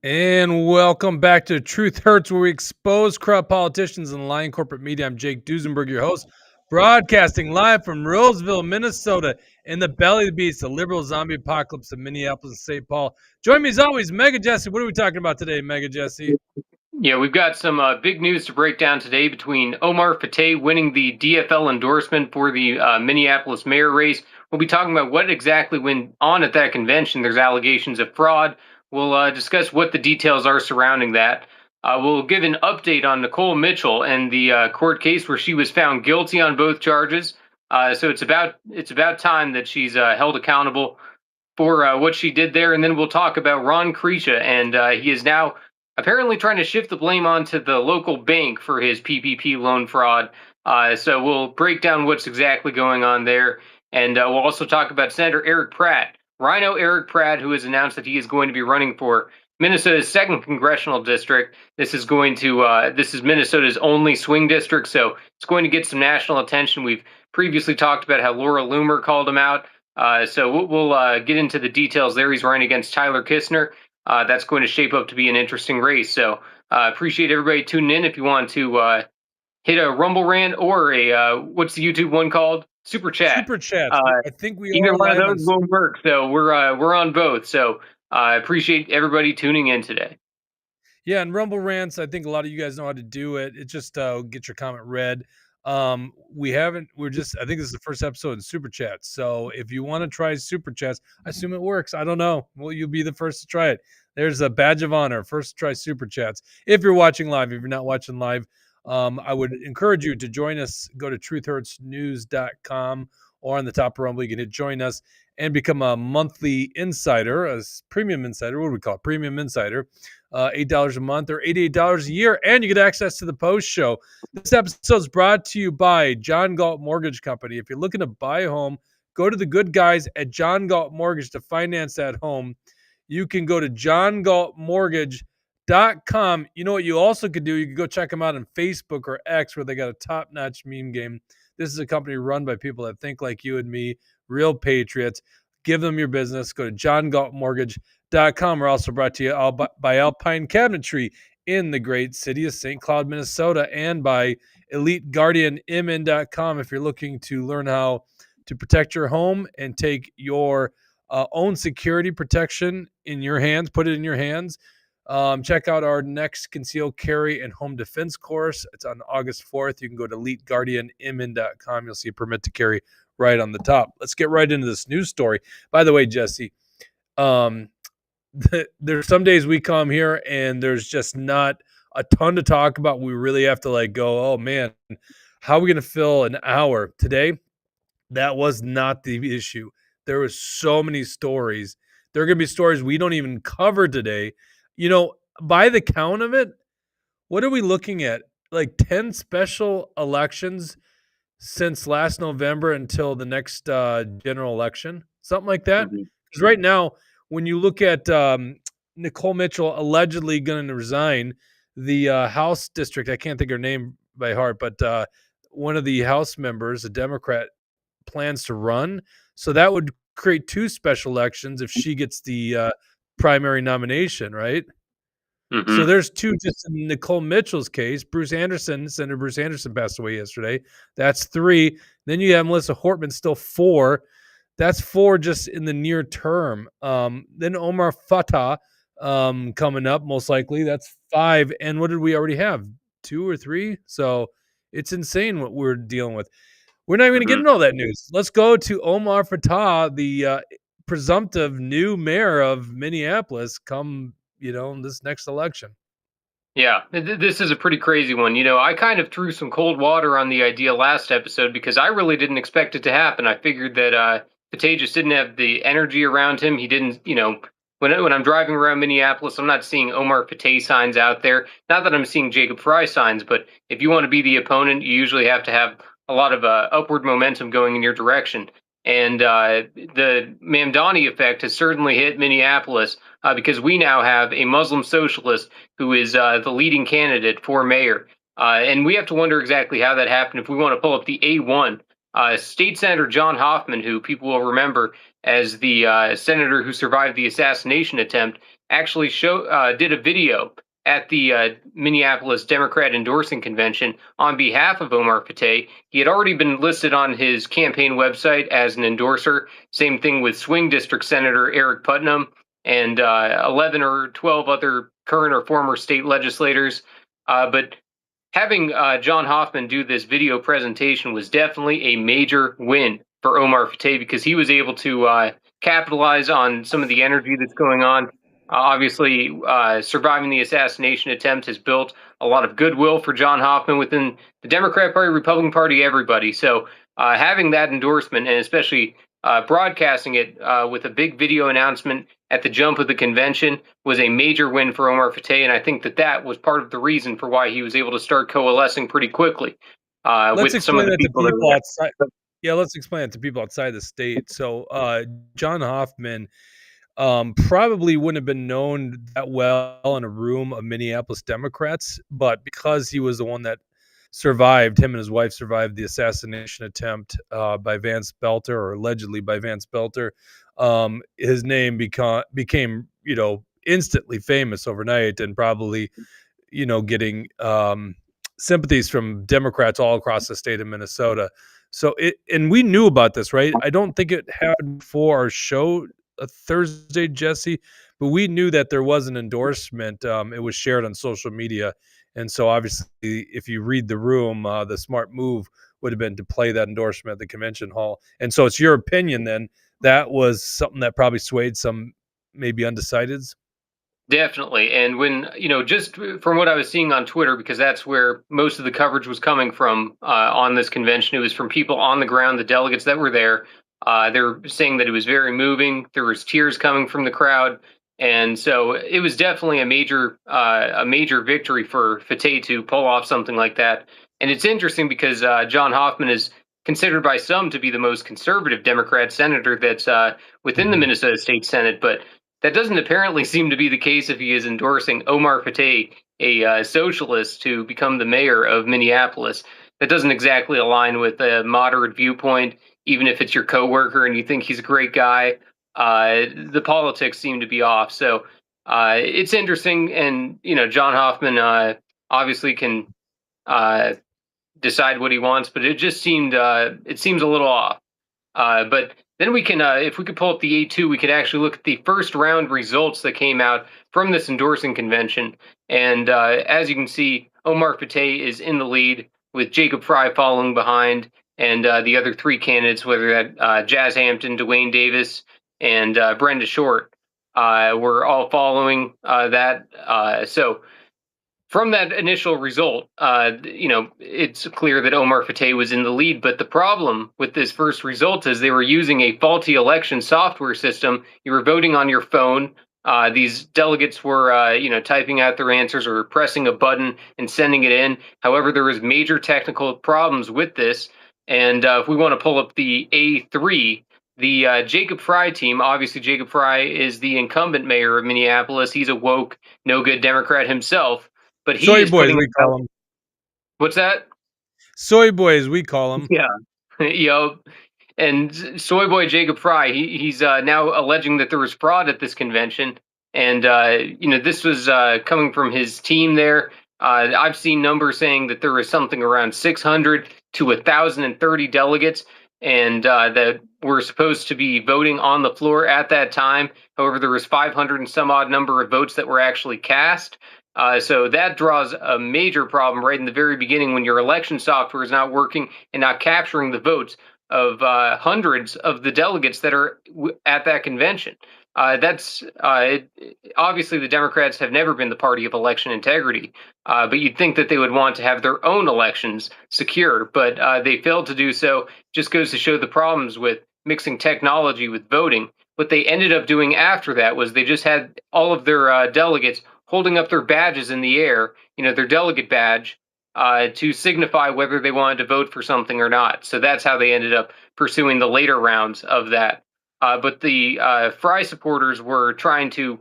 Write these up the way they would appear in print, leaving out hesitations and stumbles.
And welcome back to Truth Hurts, where we expose corrupt politicians and lying corporate media. I'm Jake Duesenberg, your host, broadcasting live from Roseville, Minnesota, in the belly of the beast, the liberal zombie apocalypse of Minneapolis and St. Paul. Join me as always, MAGA Jesse. What are we talking about today, MAGA Jesse? Yeah, we've got some big news to break down today between Omar Fateh winning the DFL endorsement for the Minneapolis mayor race. We'll be talking about what exactly went on at that convention. There's allegations of fraud. We'll discuss what the details are surrounding that. We'll give an update on Nicole Mitchell and the court case where she was found guilty on both charges. So it's about time that she's held accountable for what she did there. And then we'll talk about Ron Kresha, and he is now apparently trying to shift the blame onto the local bank for his PPP loan fraud. So we'll break down what's exactly going on there. And we'll also talk about Senator Eric Pratt, Rhino Eric Pratt, who has announced that he is going to be running for Minnesota's second congressional district. This is Minnesota's only swing district, so it's going to get some national attention. We've previously talked about how Laura Loomer called him out. So we'll get into the details there. He's running against Tyler Kistner. That's going to shape up to be an interesting race. So appreciate everybody tuning in. If you want to hit a Rumble rant or a what's the YouTube one called? Super Chat. Super Chat. I think we either are one of live those won't work. So we're on both. So I appreciate everybody tuning in today. Yeah, and Rumble Rants, I think a lot of you guys know how to do it. It just get your comment read. I think this is the first episode in Super Chats. So if you want to try Super Chats, I assume it works. I don't know. Well, you'll be the first to try it. There's a badge of honor. First to try Super Chats. If you're watching live, if you're not watching live, I would encourage you to join us. Go to truthhurtsnews.com or on the top of Rumble, you can hit join us and become a monthly insider, a premium insider. What do we call it? Premium insider. $8 a month or $88 a year, and you get access to the post show. This episode is brought to you by John Galt Mortgage Company. If you're looking to buy a home, go to the good guys at John Galt Mortgage to finance that home. You can go to johngaltmortgage.com. You know what you also could do? You could go check them out on Facebook or X, where they got a top-notch meme game. This is a company run by people that think like you and me, real patriots. Give them your business. Go to johngaltmortgage.com. We're also brought to you by Alpine Cabinetry in the great city of St. Cloud, Minnesota, and by EliteGuardianMN.com. If you're looking to learn how to protect your home and take your own security protection in your hands, put it in your hands, check out our next concealed carry and home defense course. It's on August 4th. You can go to EliteGuardianMN.com. You'll see a permit to carry right on the top. Let's get right into this news story. By the way, Jesse, there's some days we come here and there's just not a ton to talk about. We really have to go, oh man, how are we going to fill an hour today? That was not the issue. There was so many stories. There are going to be stories we don't even cover today. By the count of it, what are we looking at? 10 special elections since last November until the next general election, something like that. Because right now, when you look at Nicole Mitchell allegedly going to resign, the House district, I can't think of her name by heart, but one of the House members, a Democrat, plans to run. So that would create 2 special elections if she gets the primary nomination, right? Mm-hmm. So there's 2 just in Nicole Mitchell's case. Senator Bruce Anderson passed away yesterday. That's 3. Then you have Melissa Hortman, still 4. That's 4 just in the near term. Then Omar Fateh coming up, most likely. That's 5. And what did we already have? 2 or 3? So it's insane what we're dealing with. We're not even going to get into all that news. Let's go to Omar Fateh, the presumptive new mayor of Minneapolis, come this next election. Yeah, this is a pretty crazy one. I kind of threw some cold water on the idea last episode because I really didn't expect it to happen. I figured that Fateh just didn't have the energy around him. He didn't, when I'm driving around Minneapolis, I'm not seeing Omar Fateh signs out there. Not that I'm seeing Jacob Frey signs, but if you want to be the opponent, you usually have to have a lot of upward momentum going in your direction. And the Mamdani effect has certainly hit Minneapolis because we now have a Muslim socialist who is the leading candidate for mayor. And we have to wonder exactly how that happened. If we want to pull up the A1, State Senator John Hoffman, who people will remember as the senator who survived the assassination attempt, actually did a video at the Minneapolis Democrat endorsing convention on behalf of Omar Fateh. He had already been listed on his campaign website as an endorser. Same thing with swing district Senator Eric Putnam and 11 or 12 other current or former state legislators. But having John Hoffman do this video presentation was definitely a major win for Omar Fateh because he was able to capitalize on some of the energy that's going on. Obviously, surviving the assassination attempt has built a lot of goodwill for John Hoffman within the Democrat Party, Republican Party, everybody. So having that endorsement and especially broadcasting it with a big video announcement at the jump of the convention was a major win for Omar Fateh, and I think that was part of the reason for why he was able to start coalescing pretty quickly Let's with some of explain the that to people that were people there. outside. Yeah, let's explain it to people outside the state. So, John Hoffman probably wouldn't have been known that well in a room of Minneapolis Democrats, but because he was the one that survived, him and his wife survived the assassination attempt by Vance Belter, or allegedly by Vance Belter. His name became instantly famous overnight, and probably getting sympathies from Democrats all across the state of Minnesota. So and we knew about this, right? I don't think it happened before our show Thursday, Jesse, but we knew that there was an endorsement. It was shared on social media. And so obviously, if you read the room, the smart move would have been to play that endorsement at the convention hall. And so it's your opinion then that was something that probably swayed some maybe undecideds? Definitely. And when, just from what I was seeing on Twitter, because that's where most of the coverage was coming from on this convention, it was from people on the ground, the delegates that were there. They're saying that it was very moving. There was tears coming from the crowd. And so it was definitely a major victory for Fateh to pull off something like that. And it's interesting because John Hoffman is considered by some to be the most conservative Democrat senator that's within the Mhm. Minnesota State Senate. But that doesn't apparently seem to be the case if he is endorsing Omar Fateh, a socialist, to become the mayor of Minneapolis. That doesn't exactly align with a moderate viewpoint, even if it's your coworker and you think he's a great guy. The politics seem to be off. So it's interesting. And, John Hoffman obviously can uh, decide what he wants, but it seems a little off. But then we can, if we could pull up the A2, we could actually look at the first round results that came out from this endorsing convention. And as you can see, Omar Fateh is in the lead with Jacob Frey following behind, and the other three candidates, whether that Jazz Hampton, Dwayne Davis, and Brenda Short, were all following that. So from that initial result, it's clear that Omar Fateh was in the lead. But the problem with this first result is they were using a faulty election software system. You were voting on your phone. These delegates were, typing out their answers or pressing a button and sending it in. However, there was major technical problems with this. And if we want to pull up the A3, the Jacob Frey team, obviously Jacob Frey is the incumbent mayor of Minneapolis. He's a woke, no good Democrat himself, but he Soy is boys, putting we out, call them. what's that? Soy boys, we call them. Yeah. And Soy Boy Jacob Frey, he's now alleging that there was fraud at this convention, and this was coming from his team there. I've seen numbers saying that there was something around 600 to 1,030 delegates, and that were supposed to be voting on the floor at that time. However, there was 500 and some odd number of votes that were actually cast. So that draws a major problem right in the very beginning when your election software is not working and not capturing the votes of hundreds of the delegates that are at that convention. Obviously the Democrats have never been the party of election integrity, but you'd think that they would want to have their own elections secure, but they failed to do so. Just goes to show the problems with mixing technology with voting. What they ended up doing after that was they just had all of their delegates holding up their badges in the air, their delegate badge, to signify whether they wanted to vote for something or not. So that's how they ended up pursuing the later rounds of that. But the Frey supporters were trying to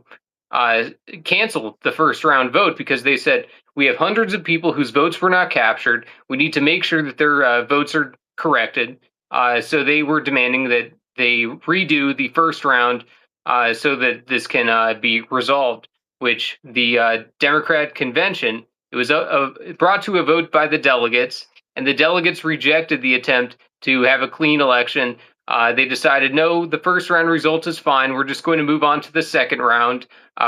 cancel the first round vote because they said, we have hundreds of people whose votes were not captured. We need to make sure that their votes are corrected. So they were demanding that they redo the first round so that this can be resolved. Which the Democrat convention, it was brought to a vote by the delegates, and the delegates rejected the attempt to have a clean election. They decided, no, the first round result is fine. We're just going to move on to the second round,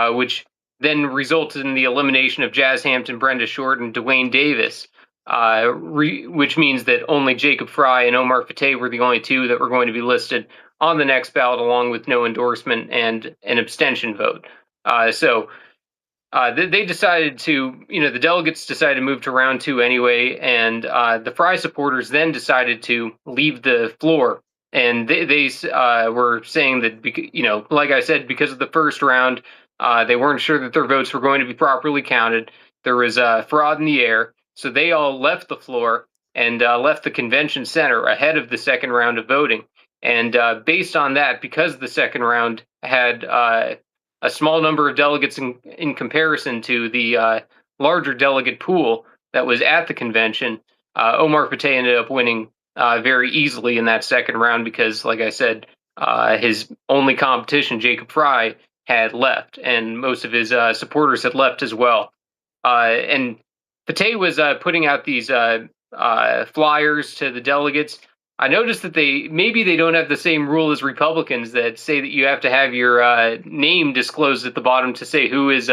which then resulted in the elimination of Jazz Hampton, Brenda Short, and Dwayne Davis, which means that only Jacob Frey and Omar Fateh were the only two that were going to be listed on the next ballot, along with no endorsement and an abstention vote. They decided to, the delegates decided to move to round two anyway, and the Frey supporters then decided to leave the floor. And they were saying that, like I said, because of the first round, they weren't sure that their votes were going to be properly counted. There was fraud in the air. So they all left the floor and left the convention center ahead of the second round of voting. And based on that, because the second round had a small number of delegates in comparison to the larger delegate pool that was at the convention, Omar Fateh ended up winning very easily in that second round because, like I said, his only competition, Jacob Frey, had left, and most of his supporters had left as well. And Fateh was putting out these flyers to the delegates. I noticed that maybe they don't have the same rule as Republicans that say that you have to have your name disclosed at the bottom to say who is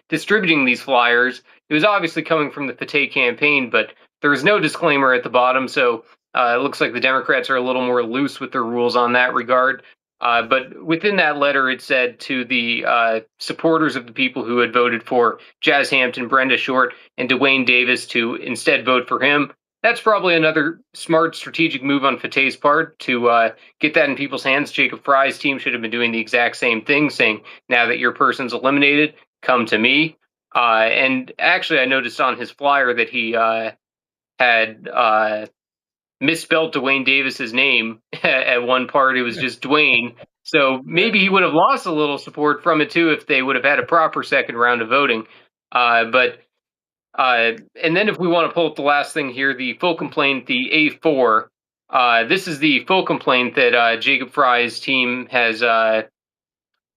distributing these flyers. It was obviously coming from the Fateh campaign, but there was no disclaimer at the bottom, so it looks like the Democrats are a little more loose with their rules on that regard. But within that letter, it said to the supporters of the people who had voted for Jazz Hampton, Brenda Short, and Dwayne Davis to instead vote for him. That's probably another smart strategic move on Fateh's part to get that in people's hands. Jacob Frey's team should have been doing the exact same thing, saying, now that your person's eliminated, come to me. And actually, I noticed on his flyer that he had misspelled Dwayne Davis's name at one part. It was just Dwayne. So maybe he would have lost a little support from it, too, if they would have had a proper second round of voting. And then if we want to pull up the last thing here, the full complaint, the A4, this is the full complaint that Jacob Frey's team has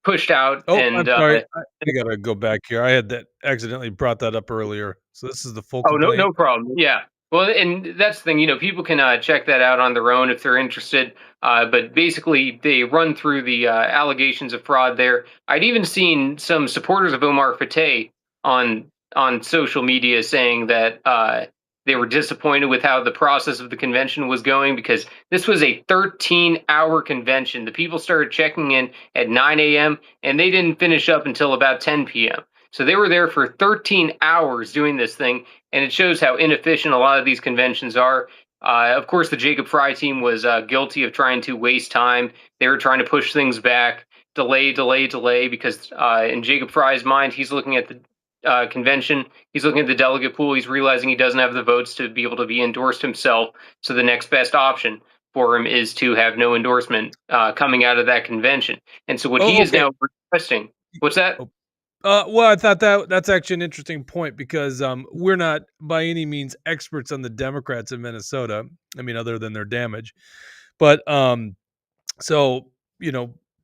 pushed out. Oh, and I'm sorry. I got to go back here. I had that accidentally brought that up earlier. So this is the full complaint. No problem. Yeah. Well, and that's the thing, people can check that out on their own if they're interested. But basically, they run through the allegations of fraud there. I'd even seen some supporters of Omar Fateh on social media saying that they were disappointed with how the process of the convention was going because this was a 13-hour convention. The people started checking in at 9 a.m. and they didn't finish up until about 10 p.m. So they were there for 13 hours doing this thing, and it shows how inefficient a lot of these conventions are. Of course, the Jacob Frey team was guilty of trying to waste time. They were trying to push things back, delay, because in Jacob Frey's mind, he's looking at the convention. He's looking at the delegate pool. He's realizing he doesn't have the votes to be able to be endorsed himself. So the next best option for him is to have no endorsement coming out of that convention. And so what he is now requesting, what's that? Well, I thought that's actually an interesting point because we're not by any means experts on the Democrats in Minnesota. I mean, other than their damage. But so,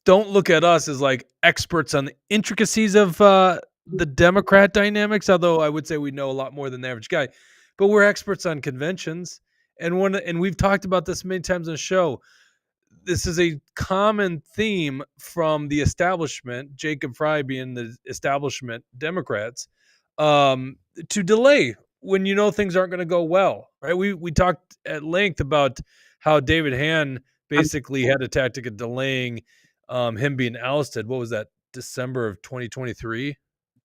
don't look at us as like experts on the intricacies of the Democrat dynamics, although I would say we know a lot more than the average guy. But we're experts on conventions. And we've talked about this many times on the show. This is a common theme from the establishment, Jacob Frey being the establishment Democrats, to delay when things aren't going to go well, right? We talked at length about how David Hann basically had a tactic of delaying him being ousted. What was that, December of 2023?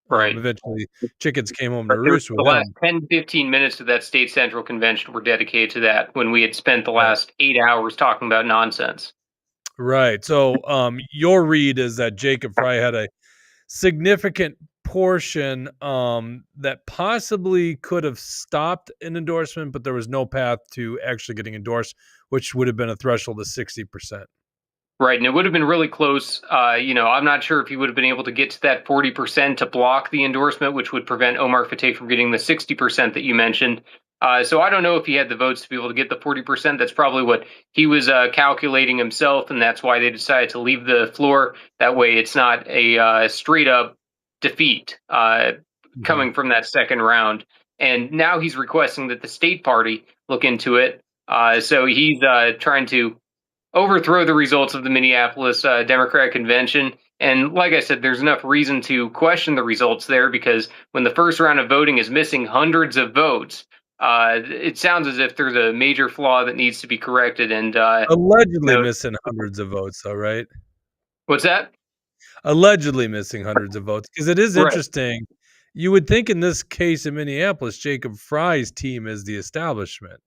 Right. Eventually, chickens came home to roost with the last him. 10, 15 minutes of that state central convention were dedicated to that when we had spent the last 8 hours talking about nonsense. Right. So your read is that Jacob Frey had a significant portion that possibly could have stopped an endorsement, but there was no path to actually getting endorsed, which would have been a threshold of 60%. Right, and it would have been really close. I'm not sure if he would have been able to get to that 40% to block the endorsement, which would prevent Omar Fateh from getting the 60% that you mentioned. So I don't know if he had the votes to be able to get the 40%. That's probably what he was calculating himself, and that's why they decided to leave the floor. That way, it's not a straight up defeat Mhm. coming from that second round. And now he's requesting that the state party look into it. So he's trying to overthrow the results of the Minneapolis Democrat convention. And like I said, there's enough reason to question the results there because when the first round of voting is missing hundreds of votes, it sounds as if there's a major flaw that needs to be corrected. And you Allegedly know, missing hundreds of votes though, right? what's that? Allegedly missing hundreds of votes, because it is Right. interesting. You would think in this case in Minneapolis, Jacob Frey's team is the establishment,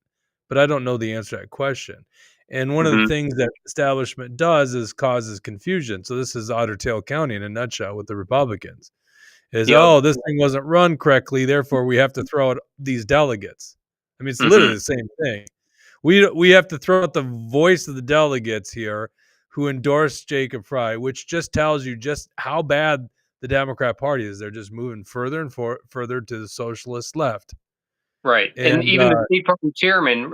but I don't know the answer to that question. And one of the Hmm. things that establishment does is causes confusion. So this is Otter Tail County in a nutshell with the Republicans. Is, Yep. "Oh, this thing wasn't run correctly, therefore we have to throw out these delegates." I mean, it's literally Hmm. the same thing. We have to throw out the voice of the delegates here who endorsed Jacob Frey, which just tells you just how bad the Democrat Party is. They're just moving further and further to the socialist left. Right. And And, even the state party chairman,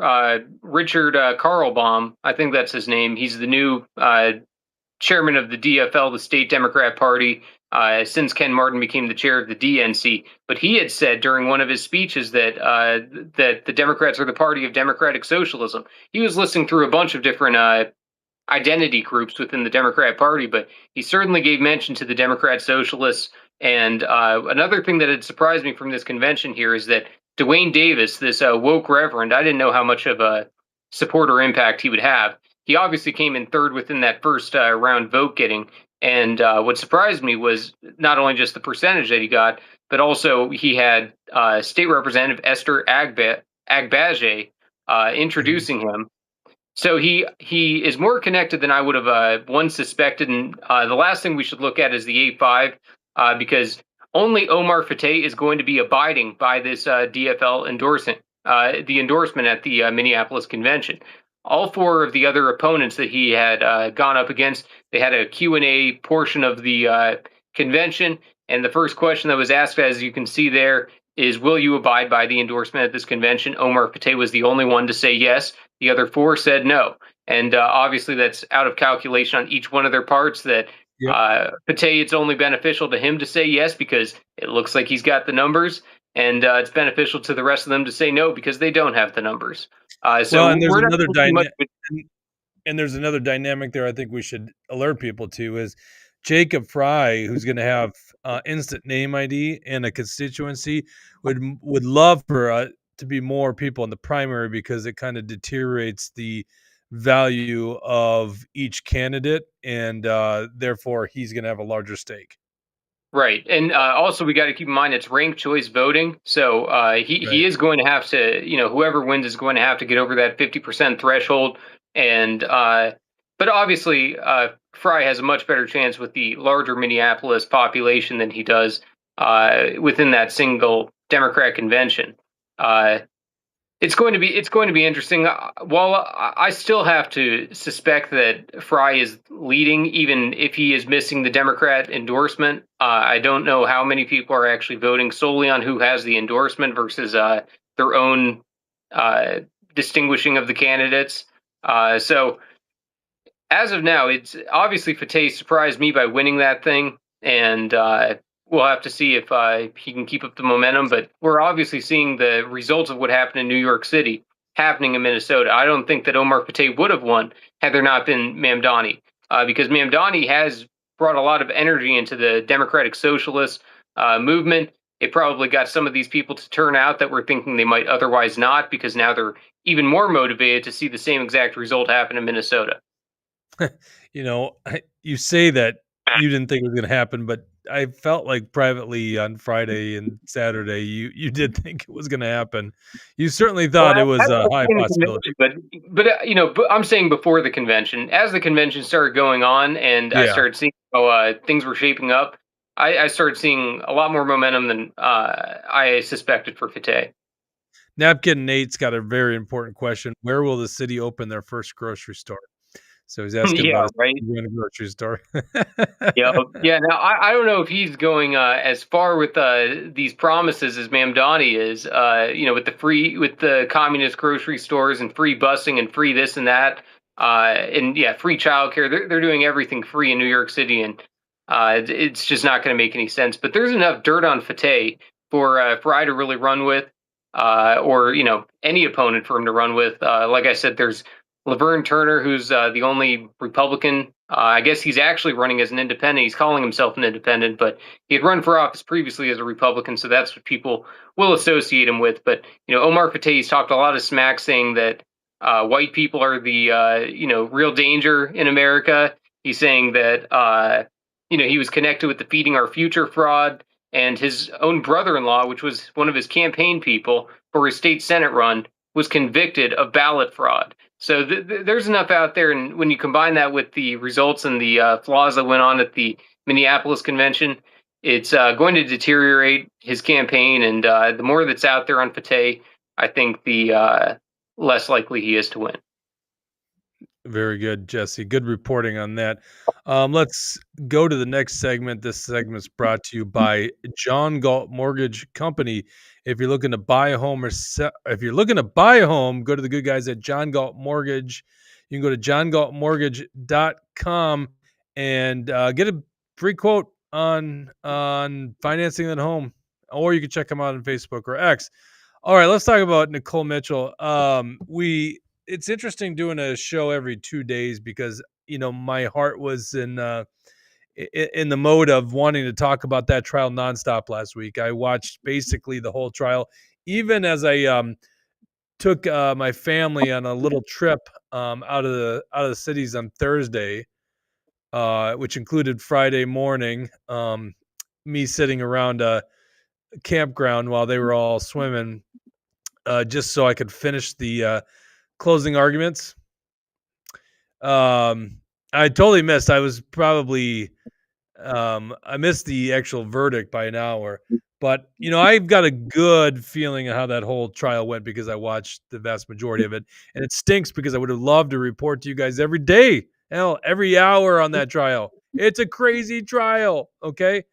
Richard Karlbaum, I think that's his name. He's the new chairman of the DFL, the state Democrat Party, since Ken Martin became the chair of the DNC. But he had said during one of his speeches that that the Democrats are the party of democratic socialism. He was listing through a bunch of different identity groups within the Democrat Party, but he certainly gave mention to the Democrat Socialists. And another thing that had surprised me from this convention here is that Dwayne Davis, this woke reverend, I didn't know how much of a support or impact he would have. He obviously came in third within that first round vote getting. And what surprised me was not only just the percentage that he got, but also he had State Representative Esther Agbaje Mhm. introducing him, so he is more connected than I would have once suspected. And the last thing we should look at is the 8-5, because only Omar Fateh is going to be abiding by this DFL endorsement, the endorsement at the Minneapolis convention. All four of the other opponents that he had gone up against, they had a Q&A portion of the convention. And the first question that was asked, as you can see there, is will you abide by the endorsement at this convention? Omar Fateh was the only one to say yes. The other four said no. And obviously, that's out of calculation on each one of their parts. That Yep. Pate, it's only beneficial to him to say yes because it looks like he's got the numbers, and it's beneficial to the rest of them to say no because they don't have the numbers. Well, So we're not going to see much. and there's another dynamic there I think we should alert people to is Jacob Frey, who's gonna have, instant name ID and a constituency, would love for, to be more people in the primary because it kinda deteriorates the value of each candidate, and, therefore, he's gonna have a larger stake. Right, and also we got to keep in mind it's ranked choice voting, so he Right. is going to have to, whoever wins is going to have to get over that 50% threshold, and but obviously Fry has a much better chance with the larger Minneapolis population than he does within that single Democrat convention. Uh, it's going to be interesting. While I still have to suspect that Fry is leading, even if he is missing the Democrat endorsement. I don't know how many people are actually voting solely on who has the endorsement versus their own uh, distinguishing of the candidates. So as of now, it's obviously Fateh surprised me by winning that thing, and we'll have to see if he can keep up the momentum. But we're obviously seeing the results of what happened in New York City happening in Minnesota. I don't think that Omar Fateh would have won had there not been Mamdani, because Mamdani has brought a lot of energy into the Democratic Socialist movement. It probably got some of these people to turn out that were thinking they might otherwise not, because now they're even more motivated to see the same exact result happen in Minnesota. You say that you didn't think it was gonna happen, but I felt like privately on Friday and Saturday, you did think it was gonna happen. You certainly Well, thought it was a I've high seen the possibility. convention, but I'm saying before the convention, as the convention started going on, and I Yeah. started seeing how things were shaping up, I started seeing a lot more momentum than I suspected for Fateh. Napkin Nate's got a very important question. Where will the city open their first grocery store? So he's asking Yeah, about his right. in the grocery store. Yeah, yeah. Now I don't know if he's going as far with these promises as Mamdani is. With the communist grocery stores and free busing and free this and that, and yeah, free childcare. They're doing everything free in New York City, and it's just not going to make any sense. But there's enough dirt on Fateh for I to really run with, or any opponent for him to run with. Like I said, there's Laverne Turner, who's the only Republican. I guess he's actually running as an independent. He's calling himself an independent, but he had run for office previously as a Republican, so that's what people will associate him with. But Omar Fateh's talked a lot of smack, saying that white people are the real danger in America. He's saying that he was connected with the Feeding Our Future fraud, and his own brother-in-law, which was one of his campaign people for his state Senate run, was convicted of ballot fraud. So there's enough out there, and when you combine that with the results and the flaws that went on at the Minneapolis convention, it's going to deteriorate his campaign. And the more that's out there on Fateh, I think the less likely he is to win. Very good, Jesse. Good reporting on that. Let's go to the next segment. This segment's brought to you by John Galt Mortgage Company. If you're looking to buy a home if you're looking to buy a home, go to the good guys at John Galt Mortgage. You can go to johngaltmortgage.com and get a free quote on financing that home, or you can check them out on Facebook or X. All right, let's talk about Nicole Mitchell. It's interesting doing a show every 2 days because my heart was in the mode of wanting to talk about that trial nonstop last week. I watched basically the whole trial, even as I took my family on a little trip out of the cities on Thursday, which included Friday morning. Me sitting around a campground while they were all swimming, just so I could finish the closing arguments. I totally missed. I was probably I missed the actual verdict by an hour, but I've got a good feeling of how that whole trial went because I watched the vast majority of it, and it stinks because I would have loved to report to you guys every day, hell, every hour on that trial. It's a crazy trial. Okay,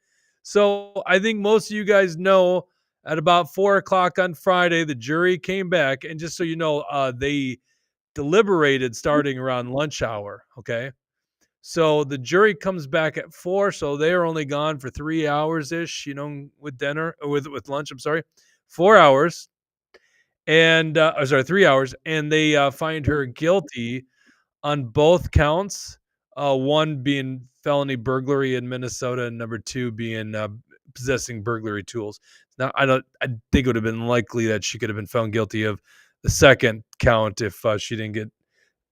so I think most of you guys know at about 4 o'clock on Friday, the jury came back, and just so you know, they deliberated starting around lunch hour. Okay. So the jury comes back at 4, so they're only gone for 3 hours ish, with dinner or with lunch. I'm sorry, 4 hours, and 3 hours, and they find her guilty on both counts. One being felony burglary in Minnesota, and number 2 being possessing burglary tools. Now, I think it would have been likely that she could have been found guilty of the second count if she didn't get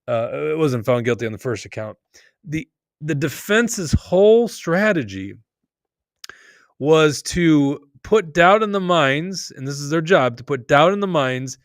it wasn't found guilty on the first account. The defense's whole strategy was to put doubt in the minds, and this is their job, to put doubt in the minds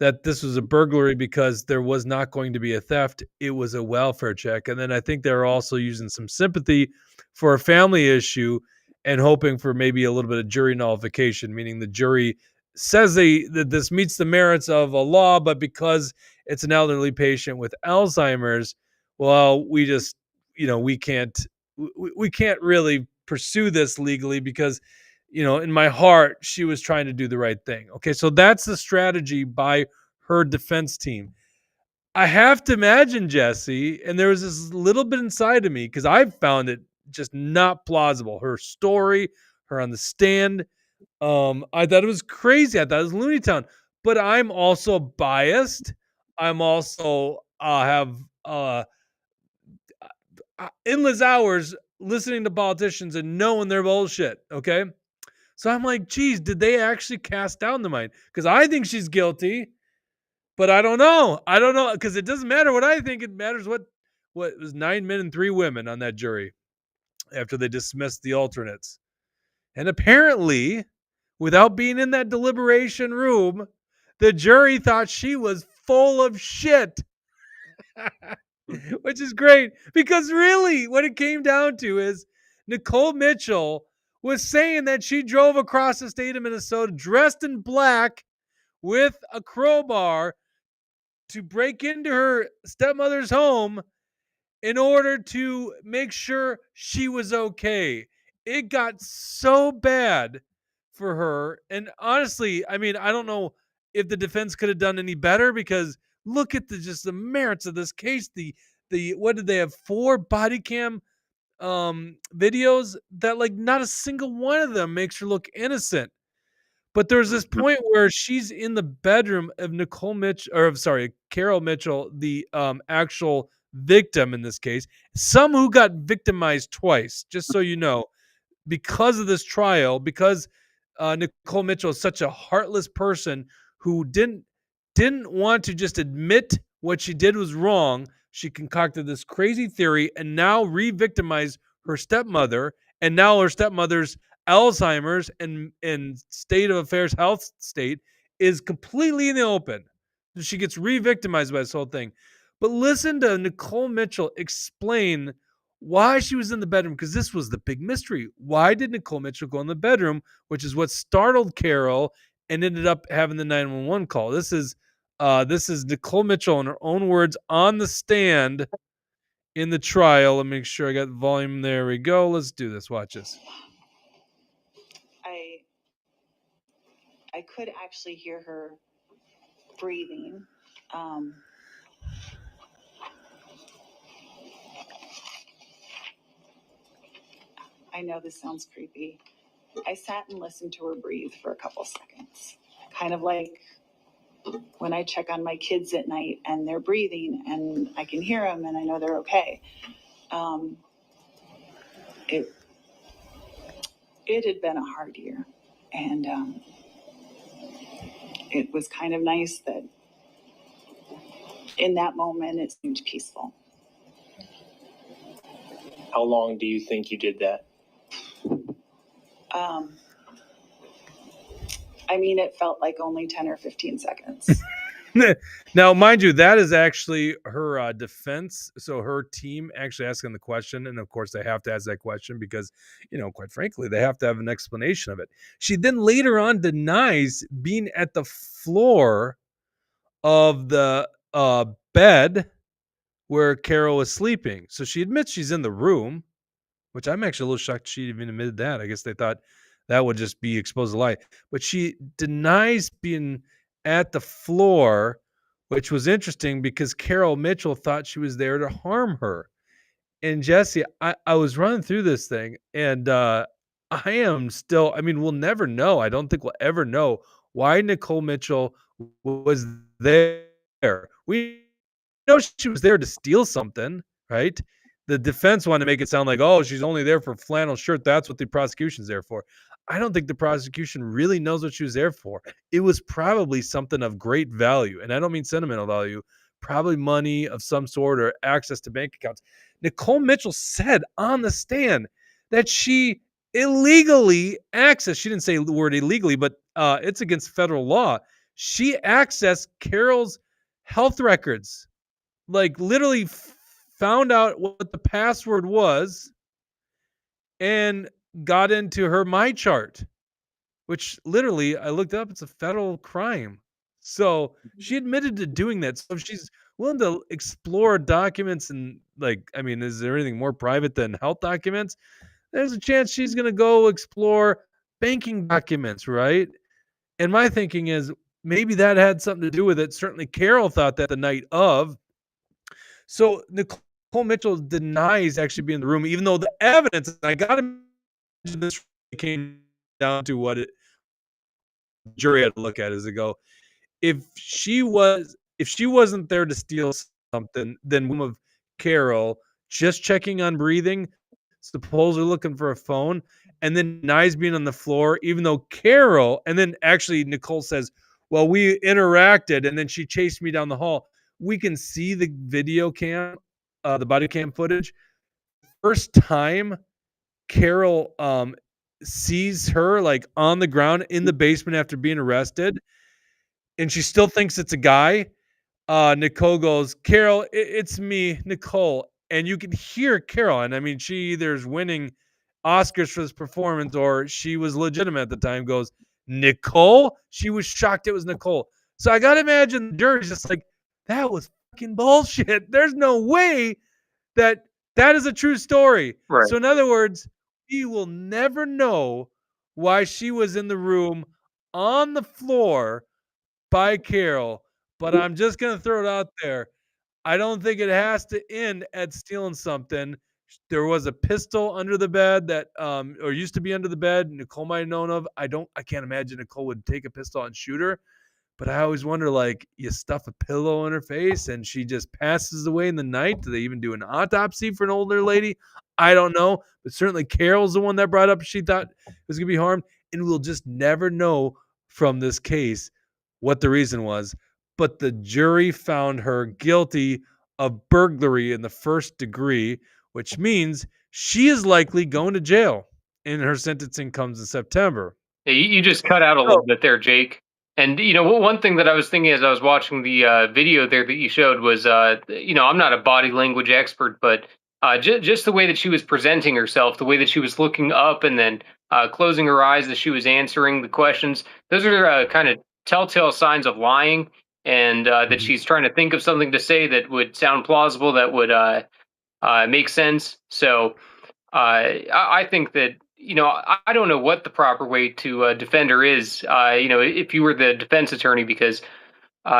that this was a burglary because there was not going to be a theft. It was a welfare check. And then I think they're also using some sympathy for a family issue and hoping for maybe a little bit of jury nullification, meaning the jury says that this meets the merits of a law, but because it's an elderly patient with Alzheimer's, well, we just, we can't really pursue this legally because in my heart, she was trying to do the right thing. Okay, so that's the strategy by her defense team. I have to imagine, Jesse, and there was this little bit inside of me because I found it just not plausible. Her story, her on the stand, I thought it was crazy. I thought it was Looney Town. But I'm also biased. I'm also have endless hours listening to politicians and knowing their bullshit. Okay. So I'm like, geez, did they actually cast down the mind? Because I think she's guilty, but I don't know. I don't know because it doesn't matter what I think. It matters what was 9 men and 3 women on that jury after they dismissed the alternates. And apparently, without being in that deliberation room, the jury thought she was full of shit. Which is great because really what it came down to is Nicole Mitchell was saying that she drove across the state of Minnesota dressed in black with a crowbar to break into her stepmother's home in order to make sure she was okay. It got so bad for her. And honestly, I mean, I don't know if the defense could have done any better, because look at the merits of this case. The what did they have, 4 body cam videos that, like, not a single one of them makes her look innocent. But there's this point where she's in the bedroom of Nicole Mitch, or sorry, Carol Mitchell, the actual victim in this case, some who got victimized twice, just so you know, because of this trial, because Nicole Mitchell is such a heartless person who didn't want to just admit what she did was wrong. She concocted this crazy theory and now re-victimized her stepmother, and now her stepmother's Alzheimer's and state of affairs health state is completely in the open. She gets re-victimized by this whole thing. But listen to Nicole Mitchell explain why she was in the bedroom, because this was the big mystery. Why did Nicole Mitchell go in the bedroom, which is what startled Carol and ended up having the 911 call. This is Nicole Mitchell in her own words on the stand in the trial. Let me make sure I got the volume. There we go. Let's do this. Watch this. I could actually hear her breathing. I know this sounds creepy. I sat and listened to her breathe for a couple seconds, kind of like when I check on my kids at night and they're breathing and I can hear them and I know they're okay. It had been a hard year, and it was kind of nice that in that moment it seemed peaceful. How long do you think you did that? I mean, it felt like only 10 or 15 seconds. Now, mind you, that is actually her defense. So her team actually asking the question, and of course they have to ask that question because, quite frankly, they have to have an explanation of it. She then later on denies being at the floor of the bed where Carol was sleeping. So she admits she's in the room, which I'm actually a little shocked she even admitted that. I guess they thought that would just be exposed to lie. But she denies being at the floor, which was interesting because Carol Mitchell thought she was there to harm her. And Jesse, I was running through this thing, and I am still, I mean, we'll never know. I don't think we'll ever know why Nicole Mitchell was there. We know she was there to steal something, right? The defense wanted to make it sound like, oh, she's only there for flannel shirt. That's what the prosecution's there for. I don't think the prosecution really knows what she was there for. It was probably something of great value. And I don't mean sentimental value, probably money of some sort or access to bank accounts. Nicole Mitchell said on the stand that she illegally accessed, she didn't say the word illegally, but it's against federal law. She accessed Carol's health records, like literally found out what the password was and got into her My Chart, which literally I looked up, it's a federal crime. So she admitted to doing that. So if she's willing to explore documents and, like, I mean, is there anything more private than health documents? There's a chance she's going to go explore banking documents, right? And my thinking is maybe that had something to do with it. Certainly Carol thought that the night of. So Nicole Mitchell denies actually being in the room, even though the evidence, I got to imagine this came down to what the jury had to look at, is to go, if she wasn't there to steal something, then of Carol just checking on breathing, supposedly looking for a phone, and then denies being on the floor, even though Carol, and then actually Nicole says, well, we interacted and then she chased me down the hall. We can see the video cam, the body cam footage. First time Carol sees her like on the ground in the basement after being arrested, and she still thinks it's a guy. Nicole goes, Carol, it's me, Nicole. And you can hear Carol. And I mean, she either is winning Oscars for this performance or she was legitimate at the time, goes, Nicole? She was shocked it was Nicole. So I got to imagine the jury's just like, that was fucking bullshit. There's no way that is a true story. Right. So in other words, we will never know why she was in the room on the floor by Carol, but I'm just gonna throw it out there. I don't think it has to end at stealing something. There was a pistol under the bed that, or used to be under the bed, Nicole might have known of. I can't imagine Nicole would take a pistol and shoot her. But I always wonder, like, you stuff a pillow in her face and she just passes away in the night. Do they even do an autopsy for an older lady? I don't know. But certainly Carol's the one that brought up she thought it was going to be harmed. And we'll just never know from this case what the reason was. But the jury found her guilty of burglary in the first degree, which means she is likely going to jail. And her sentencing comes in September. Yeah, you just cut out a little bit there, Jake. And one thing that I was thinking as I was watching the video there that you showed was, I'm not a body language expert, but just the way that she was presenting herself, the way that she was looking up and then closing her eyes as she was answering the questions, those are kind of telltale signs of lying, and that she's trying to think of something to say that would sound plausible, that would make sense. So I think that I don't know what the proper way to defend her is. If you were the defense attorney, because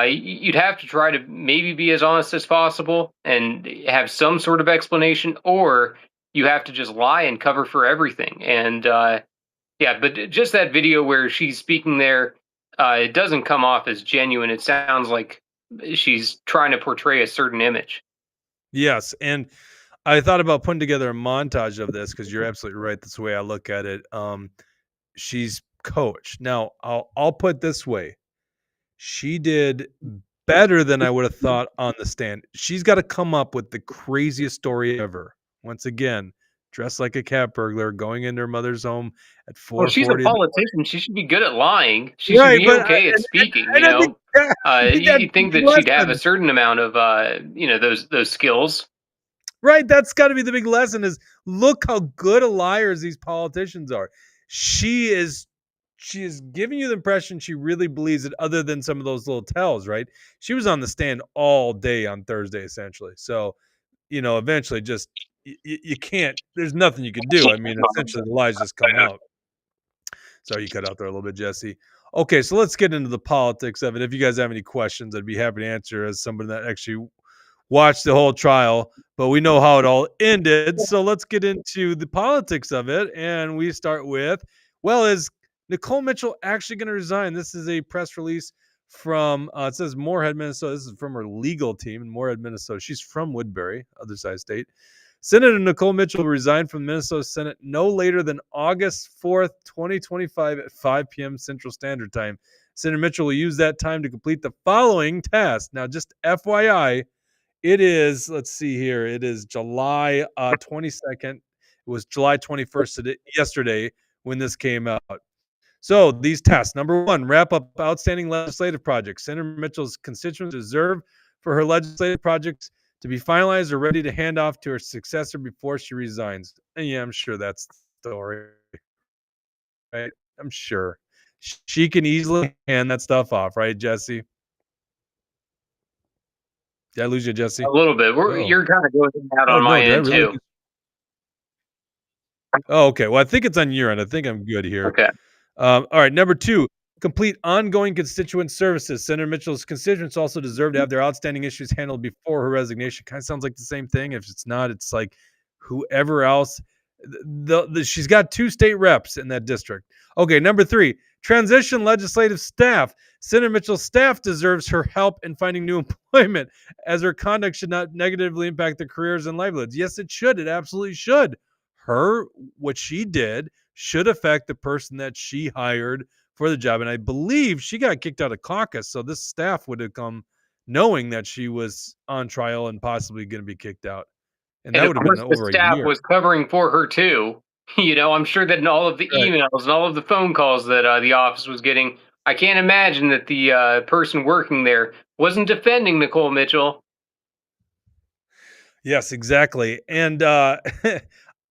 you'd have to try to maybe be as honest as possible and have some sort of explanation, or you have to just lie and cover for everything. And but just that video where she's speaking there, it doesn't come off as genuine. It sounds like she's trying to portray a certain image. Yes, and I thought about putting together a montage of this because you're absolutely right. That's the way I look at it. She's coached. Now, I'll put it this way. She did better than I would have thought on the stand. She's got to come up with the craziest story ever. Once again, dressed like a cat burglar, going into her mother's home at 4:40. Well, she's a politician. She should be good at lying. She should be okay at speaking. You think that she'd have a certain amount of those skills. Right, that's got to be the big lesson is look how good of liars these politicians are. She is giving you the impression she really believes it other than some of those little tells, right? She was on the stand all day on Thursday, essentially. So, eventually just, you can't, there's nothing you can do. I mean, essentially the lies just come out. Sorry, you cut out there a little bit, Jesse. Okay, so let's get into the politics of it. If you guys have any questions, I'd be happy to answer as somebody that actually watched the whole trial, but we know how it all ended. So let's get into the politics of it. And we start with, is Nicole Mitchell actually going to resign? This is a press release from, it says Moorhead, Minnesota. This is from her legal team in Moorhead, Minnesota. She's from Woodbury, other side of the state. Senator Nicole Mitchell will resign from the Minnesota Senate no later than August 4th, 2025 at 5 p.m. Central Standard Time. Senator Mitchell will use that time to complete the following task. Now, just FYI, it is, let's see here, it is July 22nd. It was July 21st today, yesterday when this came out. So these tasks, number one, wrap up outstanding legislative projects. Senator Mitchell's constituents deserve for her legislative projects to be finalized or ready to hand off to her successor before she resigns. And yeah, I'm sure that's the story, right? I'm sure. She can easily hand that stuff off, right, Jesse? Did I lose you, Jesse? A little bit. You're kind of going out on my end, too. Oh, okay. Well, I think it's on your end. I think I'm good here. Okay. All right. Number two, complete ongoing constituent services. Senator Mitchell's constituents also deserve to have their outstanding issues handled before her resignation. Kind of sounds like the same thing. If it's not, it's like whoever else. She's got 2 state reps in that district. Okay. Number three, transition legislative staff. Senator Mitchell's staff deserves her help in finding new employment, as her conduct should not negatively impact their careers and livelihoods. Yes, it should. It absolutely should. What she did should affect the person that she hired for the job. And I believe she got kicked out of caucus. So this staff would have come knowing that she was on trial and possibly going to be kicked out. And that would have been over a year. The staff was covering for her too. I'm sure that in all of the emails and all of the phone calls that the office was getting, I can't imagine that the person working there wasn't defending Nicole Mitchell. Yes, exactly. And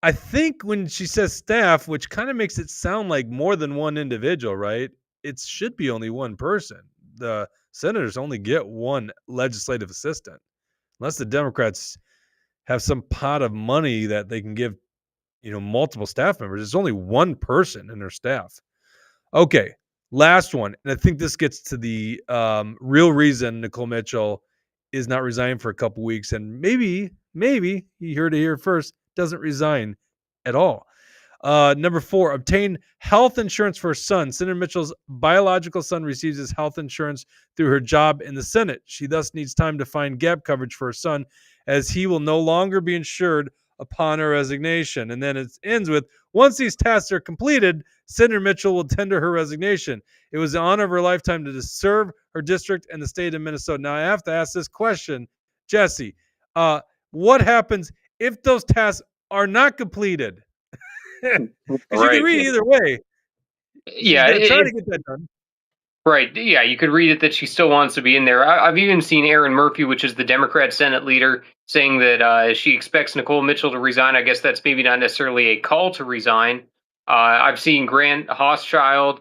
I think when she says staff, which kind of makes it sound like more than one individual, right? It should be only one person. The senators only get one legislative assistant, unless the Democrats have some pot of money that they can give, multiple staff members. It's only one person in their staff. Okay, last one. And I think this gets to the real reason Nicole Mitchell is not resigning for a couple weeks. And maybe, you heard it here first, doesn't resign at all. Number 4, obtain health insurance for her son. Senator Mitchell's biological son receives his health insurance through her job in the Senate. She thus needs time to find gap coverage for her son, as he will no longer be insured upon her resignation. And then it ends with, once these tasks are completed, Senator Mitchell will tender her resignation. It was the honor of her lifetime to serve her district and the state of Minnesota. Now I have to ask this question, Jesse. What happens if those tasks are not completed? Because you can read either way. Yeah, try to get that done. Right. Yeah, you could read it that she still wants to be in there. I've even seen Aaron Murphy, which is the Democrat Senate leader, saying that she expects Nicole Mitchell to resign. I guess that's maybe not necessarily a call to resign. I've seen Grant Hochschild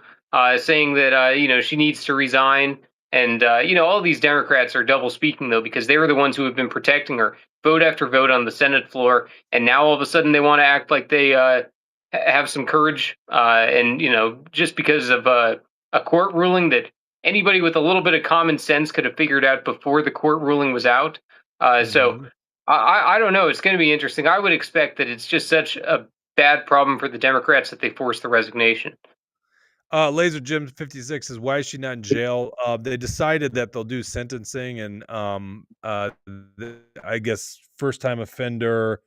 saying that she needs to resign. And all these Democrats are double speaking, though, because they were the ones who have been protecting her vote after vote on the Senate floor, and now all of a sudden they want to act like they have some courage, and just because of a court ruling that anybody with a little bit of common sense could have figured out before the court ruling was out. So I don't know. It's going to be interesting. I would expect that it's just such a bad problem for the Democrats that they force the resignation. Laser Jim 56 says, why is she not in jail? They decided that they'll do sentencing, and I guess first time offender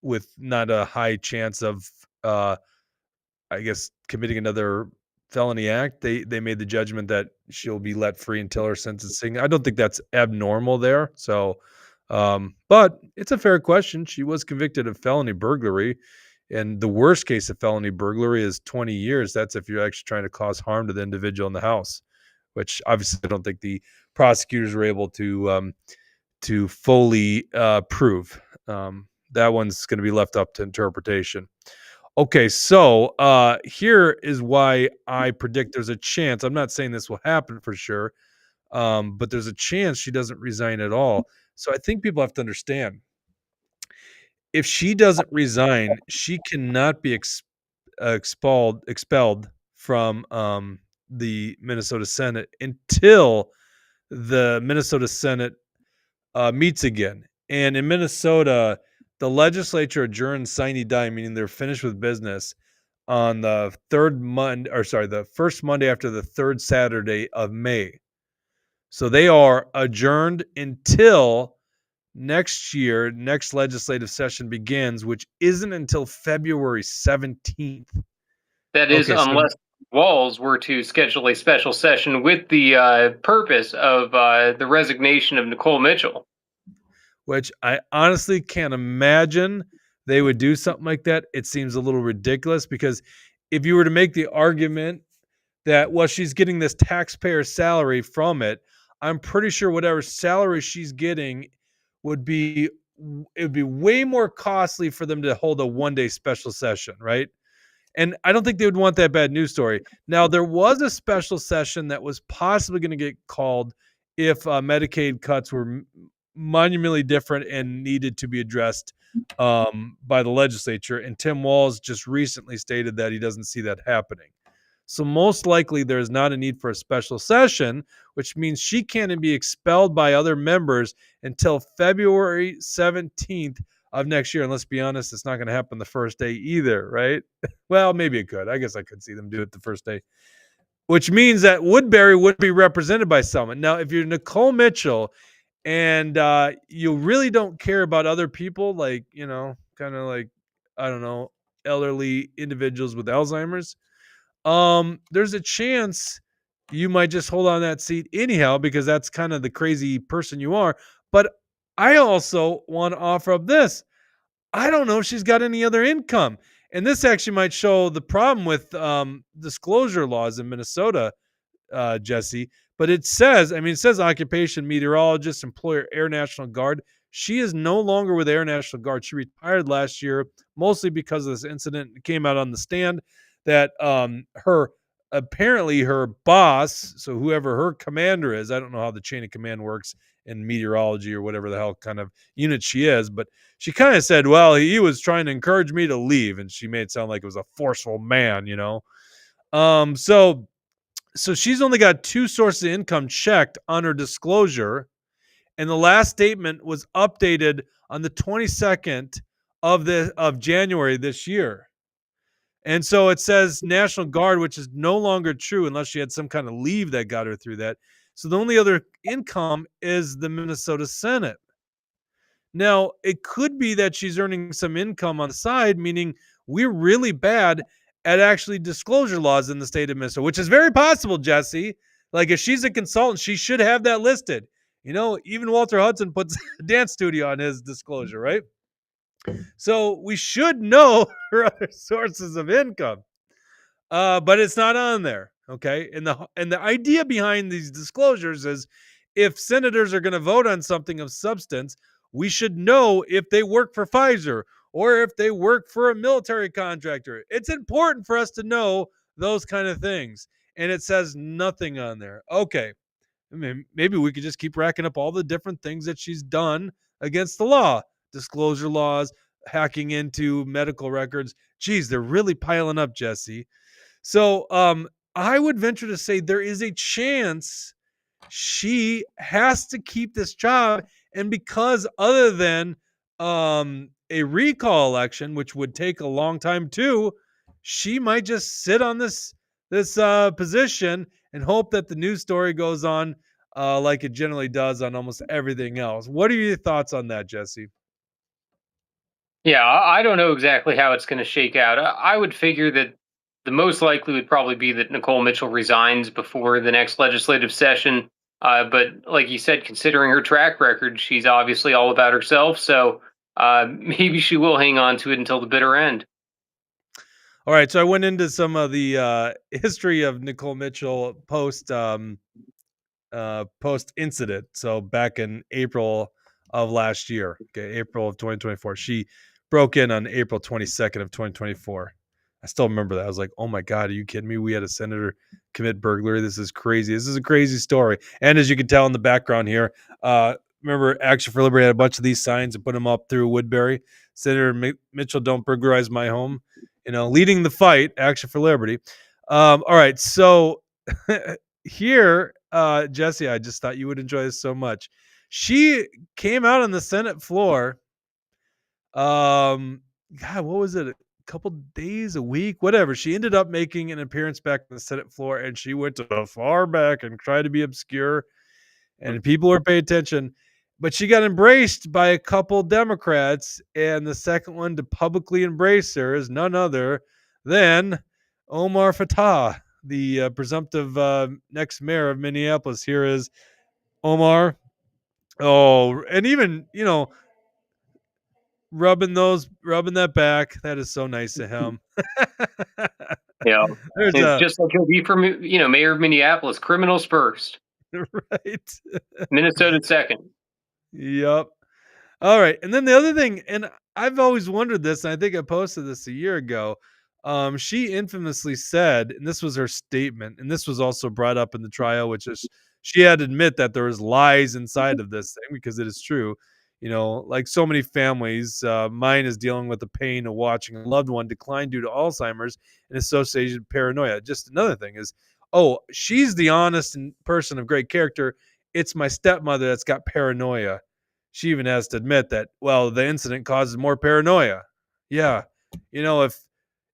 with not a high chance of I guess committing another felony act. They made the judgment that she'll be let free until her sentencing. I don't think that's abnormal there. So but it's a fair question. She was convicted of felony burglary. And the worst case of felony burglary is 20 years. That's if you're actually trying to cause harm to the individual in the house, which obviously I don't think the prosecutors were able to fully prove. That one's going to be left up to interpretation. Okay, so here is why I predict there's a chance. I'm not saying this will happen for sure, but there's a chance she doesn't resign at all. So I think people have to understand, if she doesn't resign, she cannot be expelled from the Minnesota Senate until the Minnesota Senate meets again. And in Minnesota, the legislature adjourns sine die, meaning they're finished with business on the first Monday after the third Saturday of May. So they are adjourned until next legislative session begins, which isn't until February 17th. That is, Okay, unless Walz were to schedule a special session with the purpose of the resignation of Nicole Mitchell. Which I honestly can't imagine they would do something like that. It seems a little ridiculous, because if you were to make the argument that, well, she's getting this taxpayer salary from it, I'm pretty sure whatever salary she's getting it would be way more costly for them to hold a one-day special session, right? And I don't think they would want that bad news story. Now, there was a special session that was possibly going to get called if Medicaid cuts were monumentally different and needed to be addressed by the legislature. And Tim Walz just recently stated that he doesn't see that happening. So most likely there is not a need for a special session, which means she can't be expelled by other members until February 17th of next year. And let's be honest, it's not going to happen the first day either, right? Well, maybe it could. I guess I could see them do it the first day, which means that Woodbury would be represented by someone. Now, if you're Nicole Mitchell and you really don't care about other people, like, kind of like, I don't know, elderly individuals with Alzheimer's, there's a chance you might just hold on that seat anyhow, because that's kind of the crazy person you are. But I also want to offer up this. I don't know if she's got any other income. And this actually might show the problem with disclosure laws in Minnesota, Jesse. But it says occupation, meteorologist, employer, Air National Guard. She is no longer with Air National Guard. She retired last year, mostly because of this incident. It came out on the stand that her apparently her boss, so whoever her commander is, I don't know how the chain of command works in meteorology or whatever the hell kind of unit she is, but she kind of said, well, he was trying to encourage me to leave, and she made it sound like it was a forceful man, you know. So she's only got 2 sources of income checked on her disclosure, and the last statement was updated on the 22nd of January this year. And so it says National Guard, which is no longer true unless she had some kind of leave that got her through that. So the only other income is the Minnesota Senate. Now, it could be that she's earning some income on the side, meaning we're really bad at actually disclosure laws in the state of Minnesota, which is very possible, Jesse. Like if she's a consultant, she should have that listed. You know, even Walter Hudson puts a dance studio on his disclosure, right? So we should know her other sources of income. But it's not on there. Okay. And the idea behind these disclosures is if senators are going to vote on something of substance, we should know if they work for Pfizer or if they work for a military contractor. It's important for us to know those kind of things. And it says nothing on there. Okay. I mean, maybe we could just keep racking up all the different things that she's done against the law, disclosure laws, hacking into medical records. Geez, they're really piling up, Jesse. So I would venture to say there is a chance she has to keep this job. And because other than a recall election, which would take a long time too, she might just sit on this position and hope that the news story goes on like it generally does on almost everything else. What are your thoughts on that, Jesse? Yeah, I don't know exactly how it's going to shake out. I would figure that the most likely would probably be that Nicole Mitchell resigns before the next legislative session. But like you said, considering her track record, she's obviously all about herself. So maybe she will hang on to it until the bitter end. All right, so I went into some of the history of Nicole Mitchell post incident. So back in April of last year, okay, April of 2024, she broke in on April 22nd of 2024. I still remember that. I was like, "Oh my god, are you kidding me? We had a senator commit burglary. This is crazy. This is a crazy story." And as you can tell in the background here, remember Action for Liberty had a bunch of these signs and put them up through Woodbury. Senator Mitchell, don't burglarize my home. You know, leading the fight, Action for Liberty. All right, so here, Jesse, I just thought you would enjoy this so much. She came out on the Senate floor. God, what was it? A couple days, a week, whatever. She ended up making an appearance back on the Senate floor, and she went to the far back and tried to be obscure, and people were paying attention. But she got embraced by a couple Democrats, and the second one to publicly embrace her is none other than Omar Fateh, the presumptive next mayor of Minneapolis. Here is Omar. Oh, and even, you know, rubbing that back. That is so nice of him. Yeah, There's it's a just like he'll be from mayor of Minneapolis. Criminals first, right. Minnesota second. Yep. All right. And then the other thing, and I've always wondered this, and I think I posted this a year ago. She infamously said, and this was her statement, and this was also brought up in the trial, which is she had to admit that there was lies inside of this thing because it is true. You know, like so many families, mine is dealing with the pain of watching a loved one decline due to Alzheimer's and associated paranoia. Just another thing is, oh, she's the honest person of great character. It's my stepmother that's got paranoia. She even has to admit that, well, the incident causes more paranoia. Yeah. You know,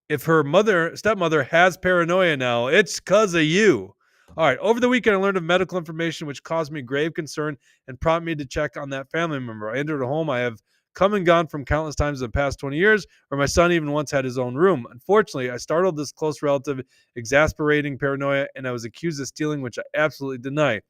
if her stepmother has paranoia now, it's because of you. All right. Over the weekend, I learned of medical information which caused me grave concern and prompted me to check on that family member. I entered a home I have come and gone from countless times in the past 20 years, where my son even once had his own room. Unfortunately, I startled this close relative, exasperating paranoia, and I was accused of stealing, which I absolutely deny.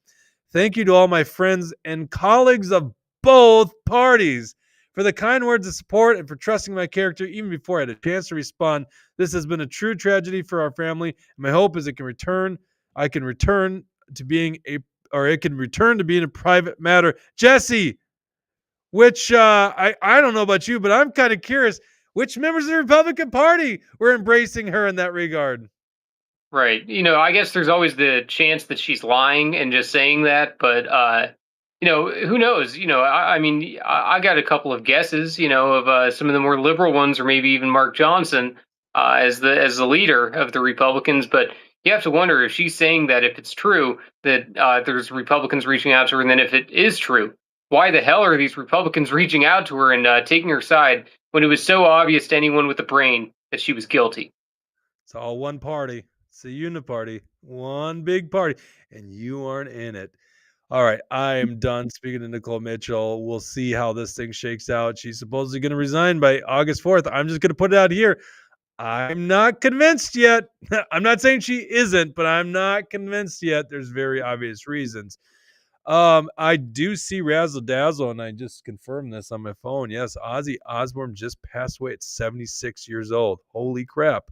Thank you to all my friends and colleagues of both parties for the kind words of support and for trusting my character even before I had a chance to respond. This has been a true tragedy for our family. And my hope is I can return to being it can return to being a private matter. Jesse, which I don't know about you, but I'm kind of curious which members of the Republican Party were embracing her in that regard. Right. I guess there's always the chance that she's lying and just saying that, but who knows? I mean, I got a couple of guesses, of some of the more liberal ones, or maybe even Mark Johnson as the leader of the Republicans. But you have to wonder if she's saying that, if it's true that there's Republicans reaching out to her, and then if it is true, why the hell are these Republicans reaching out to her and taking her side when it was so obvious to anyone with a brain that she was guilty? It's all one party. It's a uniparty, one big party, and you aren't in it. All right, I am done speaking to Nicole Mitchell. We'll see how this thing shakes out. She's supposedly going to resign by August 4th. I'm just going to put it out here. I'm not convinced yet. I'm not saying she isn't, but I'm not convinced yet. There's very obvious reasons. I do see Razzle Dazzle, and I just confirmed this on my phone. Yes, Ozzy Osbourne just passed away at 76 years old. Holy crap.